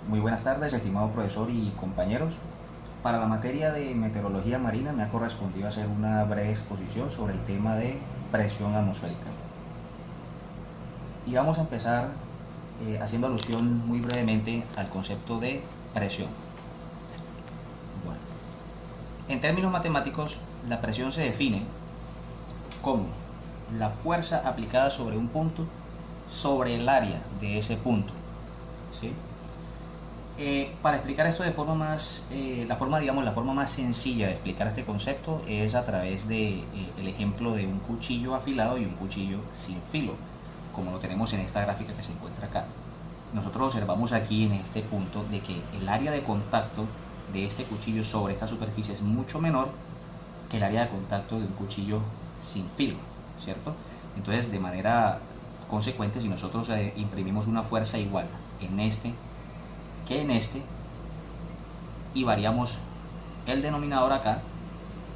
Muy buenas tardes, estimado profesor y compañeros. Para la materia de meteorología marina me ha correspondido hacer una breve exposición sobre el tema de presión atmosférica. Y vamos a empezar haciendo alusión muy brevemente al concepto de presión. Bueno, en términos matemáticos, la presión se define como la fuerza aplicada sobre un punto sobre el área de ese punto, ¿sí? Para explicar esto de forma más, la forma más sencilla de explicar este concepto es a través de el ejemplo de un cuchillo afilado y un cuchillo sin filo, como lo tenemos en esta gráfica que se encuentra acá. Nosotros observamos aquí en este punto de que el área de contacto de este cuchillo sobre esta superficie es mucho menor que el área de contacto de un cuchillo sin filo, ¿cierto? Entonces, de manera consecuente, si nosotros imprimimos una fuerza igual en este que en este y variamos el denominador acá,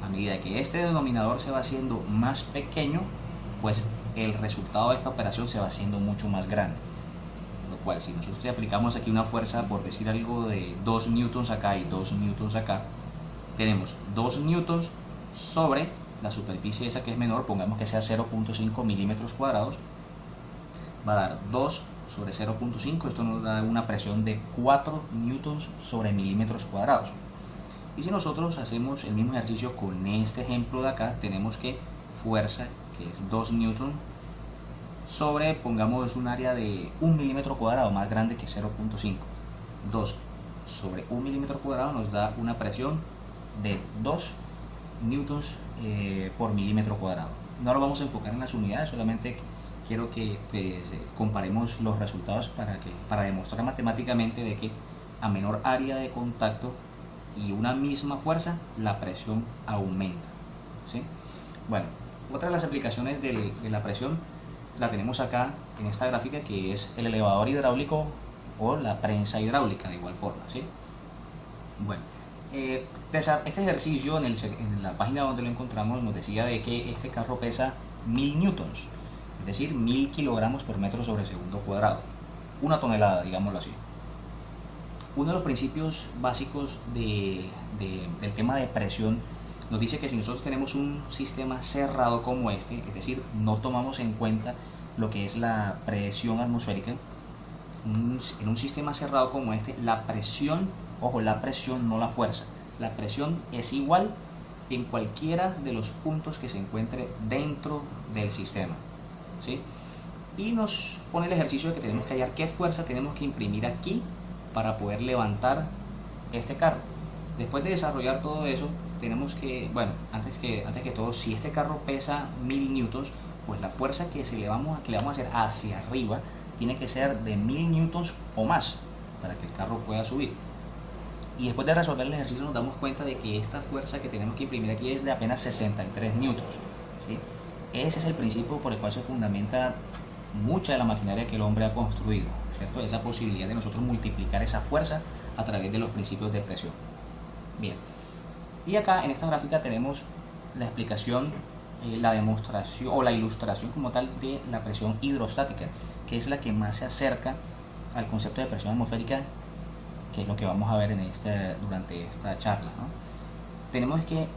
a medida que este denominador se va haciendo más pequeño, pues el resultado de esta operación se va haciendo mucho más grande. Lo cual, si nosotros aplicamos aquí una fuerza, por decir algo, de 2 newtons acá y 2 newtons acá, tenemos 2 newtons sobre la superficie esa que es menor, pongamos que sea 0.5 milímetros cuadrados, va a dar 2 sobre 0.5, esto nos da una presión de 4 newtons sobre milímetros cuadrados. Y si nosotros hacemos el mismo ejercicio con este ejemplo de acá, tenemos que fuerza, que es 2 newtons, sobre, pongamos, un área de 1 milímetro cuadrado, más grande que 0.5. 2 sobre 1 milímetro cuadrado nos da una presión de 2 newtons por milímetro cuadrado. No lo vamos a enfocar en las unidades, solamente quiero que comparemos los resultados para demostrar matemáticamente de que a menor área de contacto y una misma fuerza, la presión aumenta, ¿sí? Bueno, otra de las aplicaciones de la presión la tenemos acá en esta gráfica, que es el elevador hidráulico o la prensa hidráulica, de igual forma, ¿sí? Bueno, este ejercicio en la página donde lo encontramos nos decía de que este carro pesa 1000 newtons, es decir, 1000 kilogramos por metro sobre segundo cuadrado, una tonelada, digámoslo así. Uno de los principios básicos del tema de presión nos dice que si nosotros tenemos un sistema cerrado como este, es decir, no tomamos en cuenta lo que es la presión atmosférica, en un sistema cerrado como este, la presión, ojo, la presión no la fuerza, la presión es igual en cualquiera de los puntos que se encuentre dentro del sistema, ¿sí? Y nos pone el ejercicio de que tenemos que hallar qué fuerza tenemos que imprimir aquí para poder levantar este carro. Después de desarrollar todo eso, tenemos que, bueno, antes que todo, si este carro pesa 1000 newtons, pues la fuerza que le vamos a hacer hacia arriba tiene que ser de 1000 newtons o más para que el carro pueda subir. Y después de resolver el ejercicio nos damos cuenta de que esta fuerza que tenemos que imprimir aquí es de apenas 63 newtons, ¿sí? Ese es el principio por el cual se fundamenta mucha de la maquinaria que el hombre ha construido, ¿cierto? Esa posibilidad de nosotros multiplicar esa fuerza a través de los principios de presión. Bien, y acá en esta gráfica tenemos la explicación, la demostración o la ilustración como tal de la presión hidrostática, que es la que más se acerca al concepto de presión atmosférica, que es lo que vamos a ver durante esta charla, ¿no? Tenemos que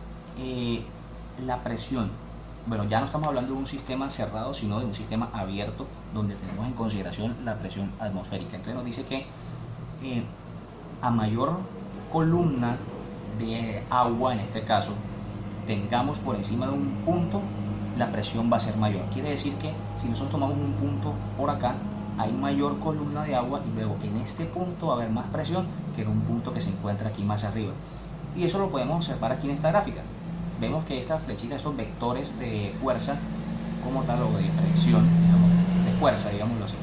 la presión, bueno, ya no estamos hablando de un sistema cerrado, sino de un sistema abierto, donde tenemos en consideración la presión atmosférica. Entonces nos dice que a mayor columna de agua, en este caso, tengamos por encima de un punto, la presión va a ser mayor. Quiere decir que si nosotros tomamos un punto por acá, hay mayor columna de agua y luego en este punto va a haber más presión que en un punto que se encuentra aquí más arriba. Y eso lo podemos observar aquí en esta gráfica. Vemos que estas flechitas, estos vectores de fuerza como tal, o de presión, digamos, de fuerza, digámoslo así,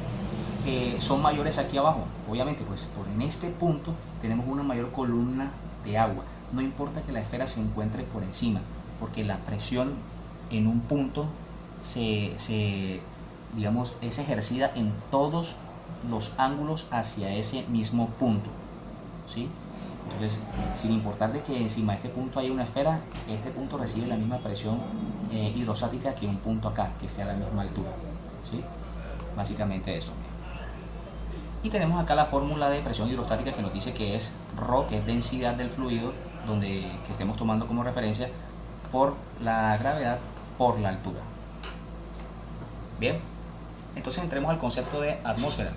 son mayores aquí abajo. Obviamente, pues en este punto tenemos una mayor columna de agua. No importa que la esfera se encuentre por encima, porque la presión en un punto digamos, es ejercida en todos los ángulos hacia ese mismo punto, ¿sí? Entonces, sin importar de que encima de este punto haya una esfera, este punto recibe la misma presión hidrostática que un punto acá, que esté a la misma altura, ¿sí? Básicamente eso. Y tenemos acá la fórmula de presión hidrostática que nos dice que es ρ, que es densidad del fluido, que estemos tomando como referencia, por la gravedad por la altura. Bien, entonces entremos al concepto de atmósfera.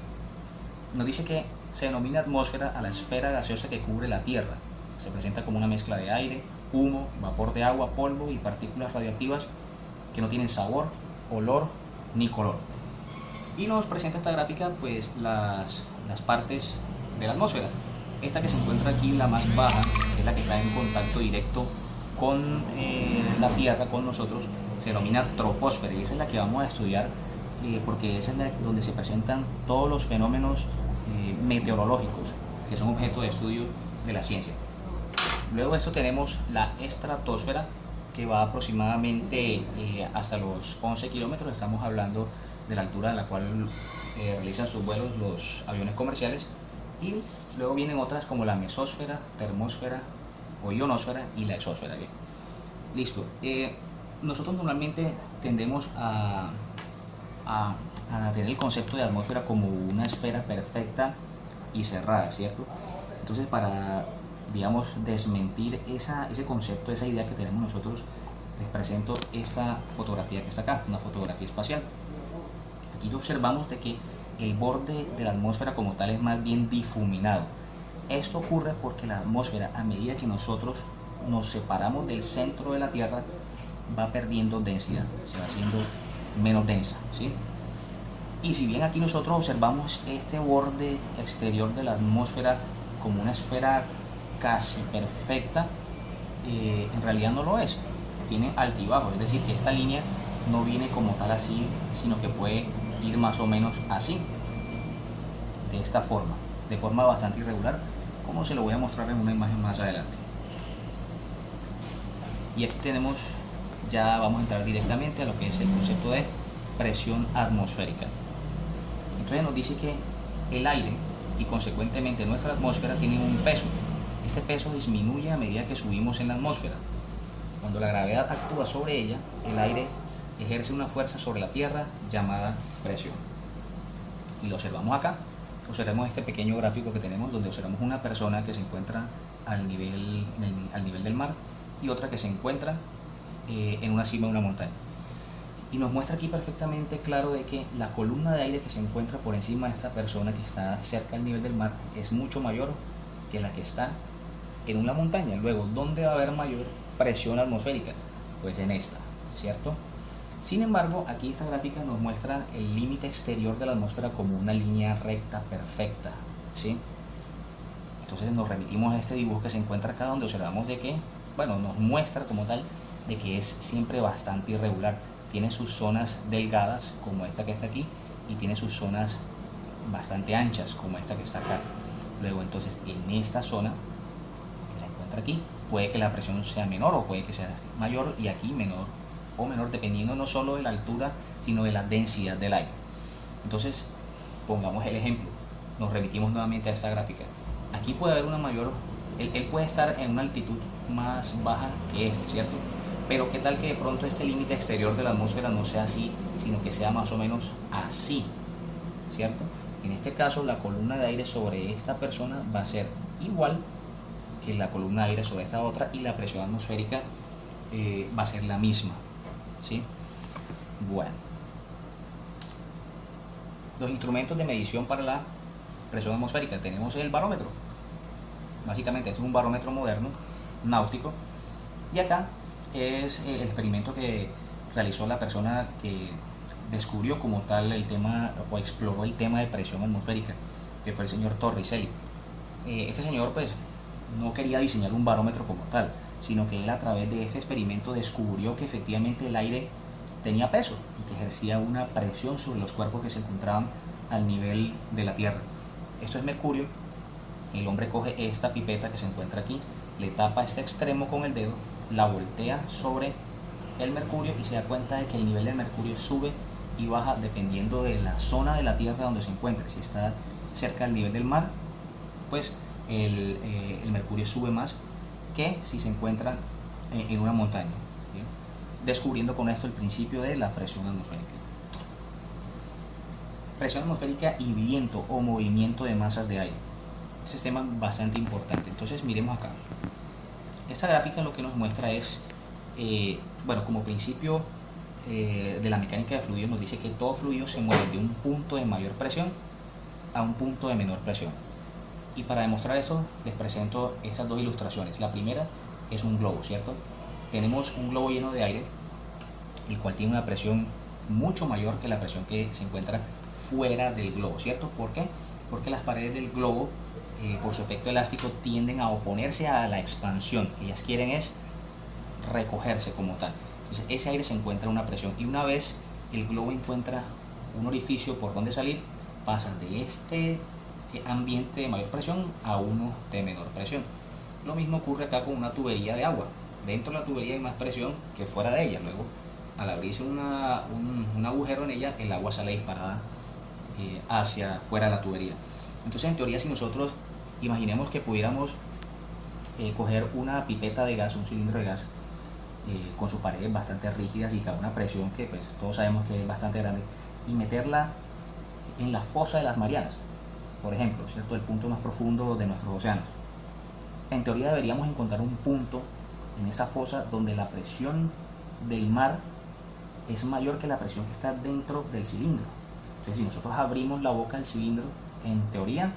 Nos dice que se denomina atmósfera a la esfera gaseosa que cubre la Tierra. Se presenta como una mezcla de aire, humo, vapor de agua, polvo y partículas radioactivas que no tienen sabor, olor ni color. Y nos presenta esta gráfica pues las partes de la atmósfera. Esta que se encuentra aquí, la más baja, que es la que está en contacto directo con la Tierra, con nosotros, se denomina troposfera, y esa es la que vamos a estudiar porque esa es donde se presentan todos los fenómenos meteorológicos que son objeto de estudio de la ciencia. Luego de esto tenemos la estratosfera, que va aproximadamente hasta los 11 kilómetros. Estamos hablando de la altura a la cual realizan sus vuelos los aviones comerciales. Y luego vienen otras como la mesósfera, termósfera o ionosfera y la exósfera. Bien, listo. Nosotros normalmente tendemos a tener el concepto de atmósfera como una esfera perfecta y cerrada, ¿cierto? Entonces, para, digamos, desmentir ese concepto, esa idea que tenemos nosotros, les presento esta fotografía que está acá, una fotografía espacial. Aquí observamos de que el borde de la atmósfera como tal es más bien difuminado. Esto ocurre porque la atmósfera, a medida que nosotros nos separamos del centro de la Tierra, va perdiendo densidad, se va haciendo menos densa, ¿sí? Y si bien aquí nosotros observamos este borde exterior de la atmósfera como una esfera casi perfecta, en realidad no lo es. Tiene altibajos, es decir, que esta línea no viene como tal así, sino que puede ir más o menos así, de esta forma, de forma bastante irregular, como se lo voy a mostrar en una imagen más adelante. Y aquí tenemos, ya vamos a entrar directamente a lo que es el concepto de presión atmosférica. Entonces nos dice que el aire y consecuentemente nuestra atmósfera tienen un peso. Este peso disminuye a medida que subimos en la atmósfera. Cuando la gravedad actúa sobre ella, el aire ejerce una fuerza sobre la Tierra llamada presión. Y lo observamos acá. Observemos este pequeño gráfico que tenemos, donde observamos una persona que se encuentra al nivel del mar y otra que se encuentra en una cima de una montaña. Y nos muestra aquí perfectamente claro de que la columna de aire que se encuentra por encima de esta persona que está cerca del nivel del mar es mucho mayor que la que está en una montaña. Luego, ¿dónde va a haber mayor presión atmosférica? Pues en esta, ¿cierto? Sin embargo, aquí esta gráfica nos muestra el límite exterior de la atmósfera como una línea recta perfecta, ¿sí? Entonces nos remitimos a este dibujo que se encuentra acá, donde observamos de que, bueno, nos muestra como tal de que es siempre bastante irregular. Tiene sus zonas delgadas, como esta que está aquí, y tiene sus zonas bastante anchas, como esta que está acá. Luego, entonces, en esta zona que se encuentra aquí, puede que la presión sea menor o puede que sea mayor, y aquí menor o menor, dependiendo no solo de la altura, sino de la densidad del aire. Entonces, pongamos el ejemplo. Nos remitimos nuevamente a esta gráfica. Aquí puede haber una mayor, él puede estar en una altitud más baja que este, ¿cierto? Pero qué tal que de pronto este límite exterior de la atmósfera no sea así, sino que sea más o menos así, ¿cierto? En este caso, la columna de aire sobre esta persona va a ser igual que la columna de aire sobre esta otra, y la presión atmosférica va a ser la misma, ¿sí? Bueno, los instrumentos de medición para la presión atmosférica, tenemos el barómetro. Básicamente este es un barómetro moderno, náutico, y acá es el experimento que realizó la persona que descubrió como tal el tema o exploró el tema de presión atmosférica, que fue el señor Torricelli. Este señor pues no quería diseñar un barómetro como tal, sino que él, a través de este experimento, descubrió que efectivamente el aire tenía peso y que ejercía una presión sobre los cuerpos que se encontraban al nivel de la Tierra. Esto es mercurio. El hombre coge esta pipeta que se encuentra aquí, le tapa este extremo con el dedo, la voltea sobre el mercurio y se da cuenta de que el nivel del mercurio sube y baja dependiendo de la zona de la Tierra donde se encuentre. Si está cerca del nivel del mar, pues el mercurio sube más que si se encuentra en una montaña, ¿sí? Descubriendo con esto el principio de la presión atmosférica. Presión atmosférica y viento o movimiento de masas de aire. Ese es tema bastante importante. Entonces miremos acá. Esta gráfica lo que nos muestra es, bueno, como principio de la mecánica de fluidos nos dice que todo fluido se mueve de un punto de mayor presión a un punto de menor presión. Y para demostrar eso les presento estas dos ilustraciones. La primera es un globo, ¿cierto? Tenemos un globo lleno de aire, el cual tiene una presión mucho mayor que la presión que se encuentra fuera del globo, ¿cierto? ¿Por qué? Porque las paredes del globo, por su efecto elástico, tienden a oponerse a la expansión. Ellas quieren es recogerse como tal. Entonces ese aire se encuentra a una presión, y una vez el globo encuentra un orificio por donde salir, pasa de este ambiente de mayor presión a uno de menor presión. Lo mismo ocurre acá con una tubería de agua. Dentro de la tubería hay más presión que fuera de ella. Luego, al abrirse un agujero en ella, el agua sale disparada hacia fuera de la tubería. Entonces, en teoría, si nosotros imaginemos que pudiéramos coger una pipeta de gas, un cilindro de gas, con sus paredes bastante rígidas y con una presión que pues todos sabemos que es bastante grande, y meterla en la fosa de las Marianas, por ejemplo, ¿cierto? El punto más profundo de nuestros océanos. En teoría deberíamos encontrar un punto en esa fosa donde la presión del mar es mayor que la presión que está dentro del cilindro. Entonces, si nosotros abrimos la boca del cilindro, en teoría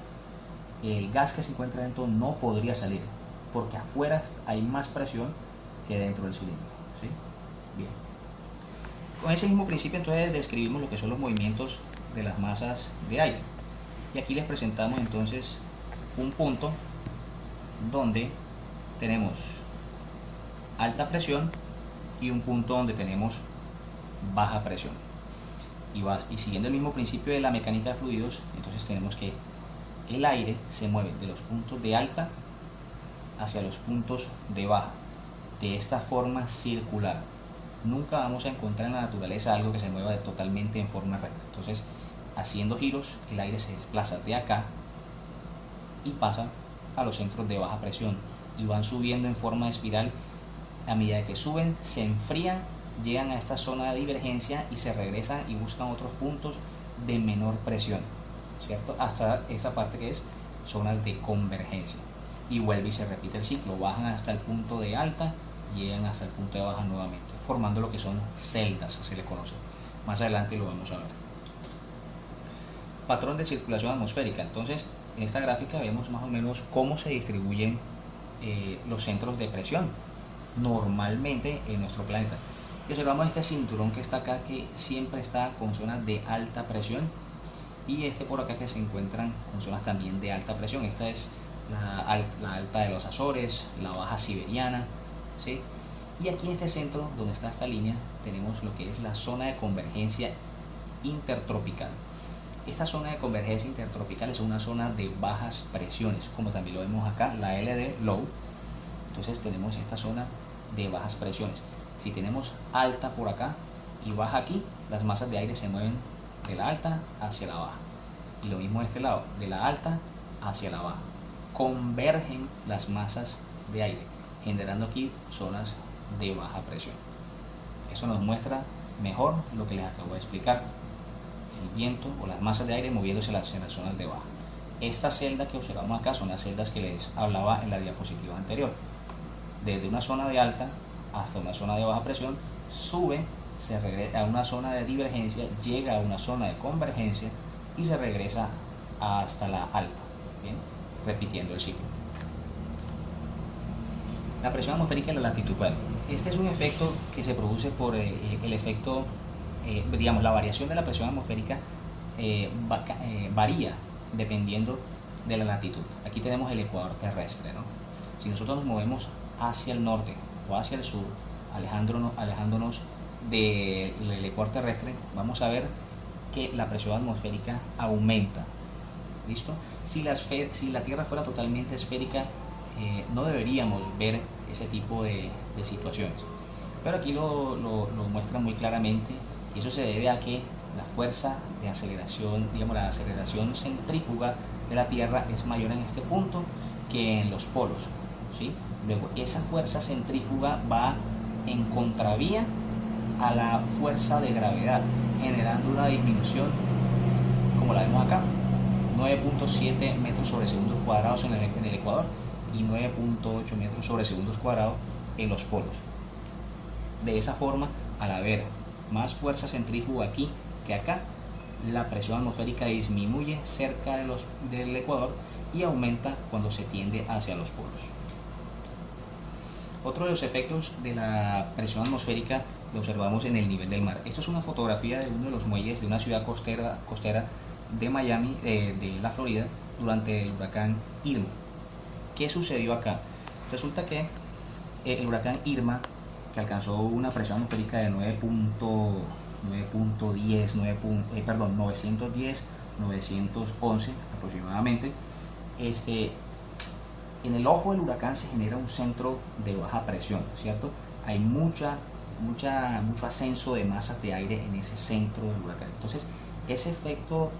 el gas que se encuentra dentro no podría salir, porque afuera hay más presión que dentro del cilindro, ¿sí? Bien. Con ese mismo principio entonces describimos lo que son los movimientos de las masas de aire. Y aquí les presentamos entonces un punto donde tenemos alta presión y un punto donde tenemos baja presión. Y siguiendo el mismo principio de la mecánica de fluidos, entonces tenemos que el aire se mueve de los puntos de alta hacia los puntos de baja, de esta forma circular. Nunca vamos a encontrar en la naturaleza algo que se mueva totalmente en forma recta. Entonces, haciendo giros, el aire se desplaza de acá y pasa a los centros de baja presión, y van subiendo en forma de espiral. A medida que suben, se enfrían, llegan a esta zona de divergencia y se regresan y buscan otros puntos de menor presión, ¿cierto? Hasta esa parte que es zonas de convergencia, y vuelve y se repite el ciclo. Bajan hasta el punto de alta y llegan hasta el punto de baja nuevamente, formando lo que son celdas, se le conoce. Más adelante lo vamos a ver. Patrón de circulación atmosférica. Entonces, en esta gráfica vemos más o menos cómo se distribuyen los centros de presión normalmente en nuestro planeta. Y observamos este cinturón que está acá, que siempre está con zonas de alta presión, y este por acá que se encuentran con zonas también de alta presión. Esta es la alta de los Azores, la baja siberiana, ¿sí? Y aquí en este centro, donde está esta línea, tenemos lo que es la zona de convergencia intertropical. Esta zona de convergencia intertropical es una zona de bajas presiones, como también lo vemos acá, la LD, low. Entonces tenemos esta zona de bajas presiones. Si tenemos alta por acá y baja aquí, las masas de aire se mueven de la alta hacia la baja. Y lo mismo de este lado, de la alta hacia la baja. Convergen las masas de aire, generando aquí zonas de baja presión. Eso nos muestra mejor lo que les acabo de explicar: el viento o las masas de aire moviéndose en las zonas de baja. Esta celda que observamos acá son las celdas que les hablaba en la diapositiva anterior. Desde una zona de alta hasta una zona de baja presión, sube, se regresa a una zona de divergencia, llega a una zona de convergencia y se regresa hasta la alta. Bien, repitiendo el ciclo. La presión atmosférica y la latitud. Bueno, este es un efecto que se produce por el efecto, digamos, la variación de la presión atmosférica varía dependiendo de la latitud. Aquí tenemos el ecuador terrestre, ¿no? Si nosotros nos movemos hacia el norte o hacia el sur, alejándonos del ecuador terrestre, vamos a ver que la presión atmosférica aumenta. ¿Listo? Si la Tierra fuera totalmente esférica, no deberíamos ver ese tipo de situaciones. Pero aquí lo muestra muy claramente, y eso se debe a que la fuerza de aceleración, digamos, la aceleración centrífuga de la Tierra es mayor en este punto que en los polos, ¿sí? Luego, esa fuerza centrífuga va en contravía a la fuerza de gravedad, generando una disminución como la vemos acá, 9.7 metros sobre segundos cuadrados en el Ecuador y 9.8 metros sobre segundos cuadrados en los polos. De esa forma, al haber más fuerza centrífuga aquí que acá, la presión atmosférica disminuye cerca del Ecuador y aumenta cuando se tiende hacia los polos. Otro de los efectos de la presión atmosférica lo observamos en el nivel del mar. Esto es una fotografía de uno de los muelles de una ciudad costera de Miami, de la Florida, durante el huracán Irma. ¿Qué sucedió acá? Resulta que el huracán Irma, que alcanzó una presión atmosférica de 910, 911 aproximadamente, en el ojo del huracán se genera un centro de baja presión, ¿cierto? Hay mucho ascenso de masas de aire en ese centro del huracán. Entonces, ese efecto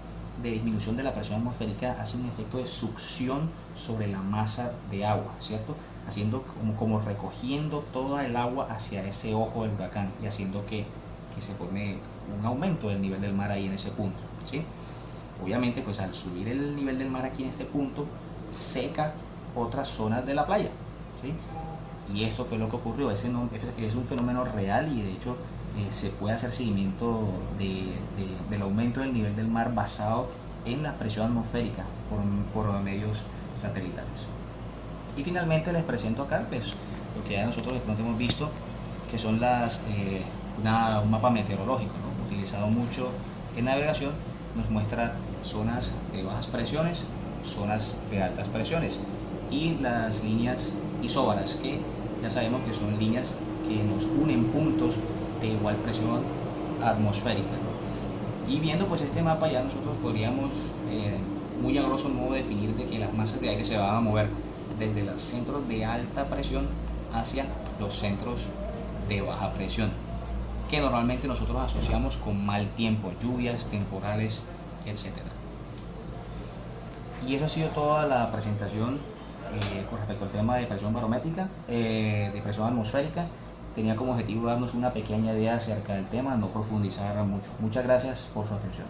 de disminución de la presión atmosférica hace un efecto de succión sobre la masa de agua, ¿cierto? Haciendo como recogiendo toda el agua hacia ese ojo del huracán y haciendo que se forme un aumento del nivel del mar ahí en ese punto, ¿sí? Obviamente, pues al subir el nivel del mar aquí en este punto, seca otras zonas de la playa, ¿sí? Y esto fue lo que ocurrió. Es un fenómeno real y de hecho se puede hacer seguimiento del aumento del nivel del mar basado en la presión atmosférica por medios satelitales. Y finalmente les presento acá pues, lo que ya nosotros de pronto hemos visto, que son un mapa meteorológico, ¿no? Utilizado mucho en navegación. Nos muestra zonas de bajas presiones, zonas de altas presiones y las líneas isóbaras, que ya sabemos que son líneas que nos unen puntos de igual presión atmosférica, ¿no? Y viendo pues este mapa ya nosotros podríamos muy a grosso modo definir de que las masas de aire se van a mover desde los centros de alta presión hacia los centros de baja presión, que normalmente nosotros asociamos con mal tiempo, lluvias, temporales, etc. Y eso ha sido toda la presentación con respecto al tema de presión barométrica, de presión atmosférica. Tenía como objetivo darnos una pequeña idea acerca del tema, no profundizar mucho. Muchas gracias por su atención.